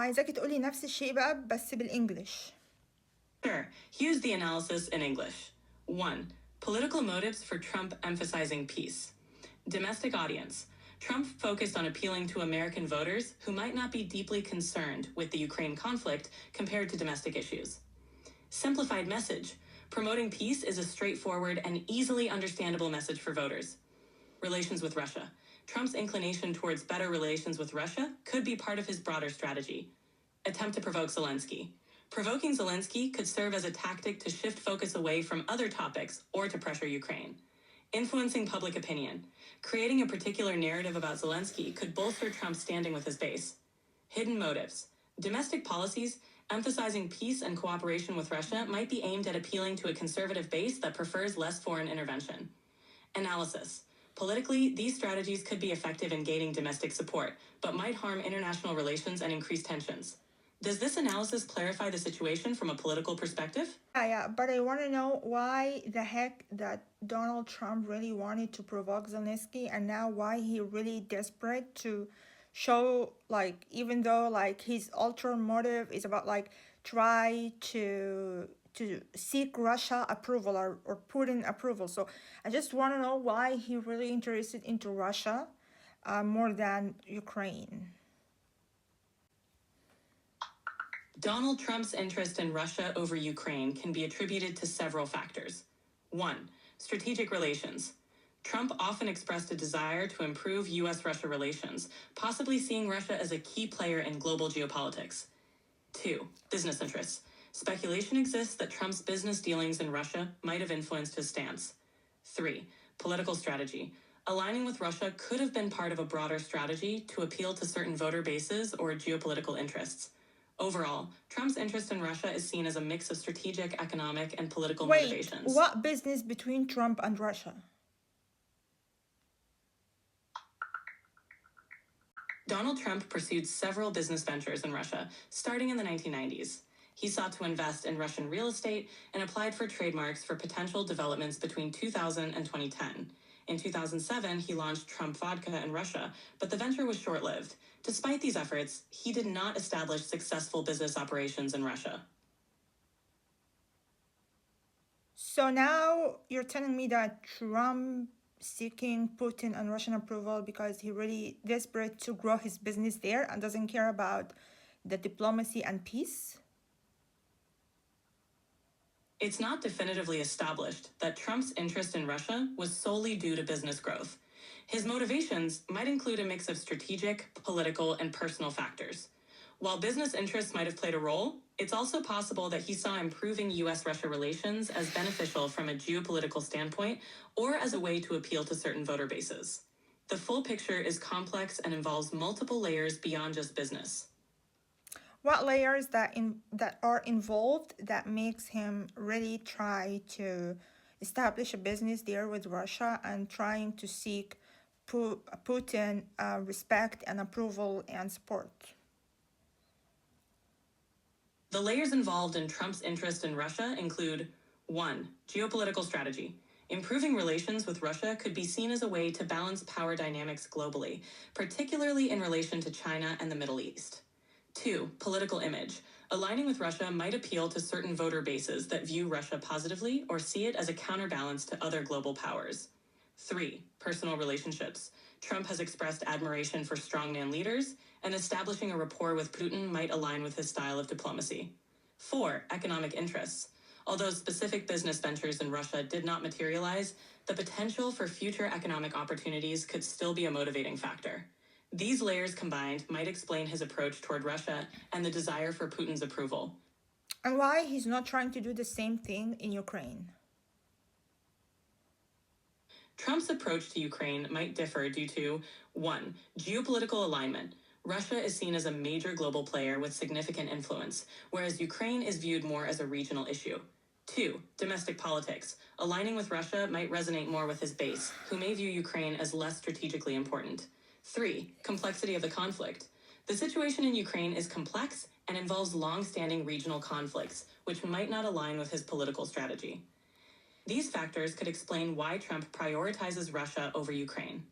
عايزاك تقولي نفس الشيء بقى بس بالإنجليش. Sure. Here's the analysis in English. 1. Political motives for Trump emphasizing peace. Domestic audience. Trump focused on appealing to American voters who might not be deeply concerned with the Ukraine conflict compared to domestic issues. Simplified message. Promoting peace is a straightforward and easily understandable message for voters. Relations with Russia. Trump's inclination towards better relations with Russia could be part of his broader strategy. Attempt to provoke Zelensky. Provoking Zelensky could serve as a tactic to shift focus away from other topics or to pressure Ukraine. Influencing public opinion. Creating a particular narrative about Zelensky could bolster Trump's standing with his base. Hidden motives. Domestic policies emphasizing peace and cooperation with Russia might be aimed at appealing to a conservative base that prefers less foreign intervention. Analysis. Politically, these strategies could be effective in gaining domestic support, but might harm international relations and increase tensions. Does this analysis clarify the situation from a political perspective? Yeah, but I want to know why the heck that Donald Trump really wanted to provoke Zelensky, and now why he really desperate to show, like, even though like his ultra motive is about like try to seek Russia approval or Putin approval. So I just want to know why he really interested into Russia more than Ukraine. Donald Trump's interest in Russia over Ukraine can be attributed to several factors. 1. Strategic relations. Trump often expressed a desire to improve U.S.-Russia relations, possibly seeing Russia as a key player in global geopolitics. 2. Business interests. Speculation exists that Trump's business dealings in Russia might have influenced his stance. 3. Political strategy. Aligning with Russia could have been part of a broader strategy to appeal to certain voter bases or geopolitical interests. Overall, Trump's interest in Russia is seen as a mix of strategic, economic, and political motivations. What business between Trump and Russia? Donald Trump pursued several business ventures in Russia, starting in the 1990s. He sought to invest in Russian real estate and applied for trademarks for potential developments between 2000 and 2010. In 2007, he launched Trump Vodka in Russia, but the venture was short-lived. Despite these efforts, he did not establish successful business operations in Russia. So now you're telling me that Trump seeking Putin and Russian approval because he really desperate to grow his business there and doesn't care about the diplomacy and peace? It's not definitively established that Trump's interest in Russia was solely due to business growth. His motivations might include a mix of strategic, political, and personal factors. While business interests might have played a role, it's also possible that he saw improving U.S.-Russia relations as beneficial from a geopolitical standpoint or as a way to appeal to certain voter bases. The full picture is complex and involves multiple layers beyond just business. What layers that are involved that makes him really try to establish a business there with Russia and trying to seek Putin respect and approval and support? The layers involved in Trump's interest in Russia include 1. Geopolitical strategy. Improving relations with Russia could be seen as a way to balance power dynamics globally, particularly in relation to China and the Middle East. 2. Political image. Aligning with Russia might appeal to certain voter bases that view Russia positively or see it as a counterbalance to other global powers. 3. Personal relationships. Trump has expressed admiration for strongman leaders, and establishing a rapport with Putin might align with his style of diplomacy. 4. Economic interests. Although specific business ventures in Russia did not materialize, the potential for future economic opportunities could still be a motivating factor. These layers combined might explain his approach toward Russia and the desire for Putin's approval. And why he's not trying to do the same thing in Ukraine? Trump's approach to Ukraine might differ due to 1. Geopolitical alignment. Russia is seen as a major global player with significant influence, whereas Ukraine is viewed more as a regional issue. 2. Domestic politics. Aligning with Russia might resonate more with his base, who may view Ukraine as less strategically important. 3. Complexity of the conflict. The situation in Ukraine is complex and involves long-standing regional conflicts, which might not align with his political strategy. These factors could explain why Trump prioritizes Russia over Ukraine.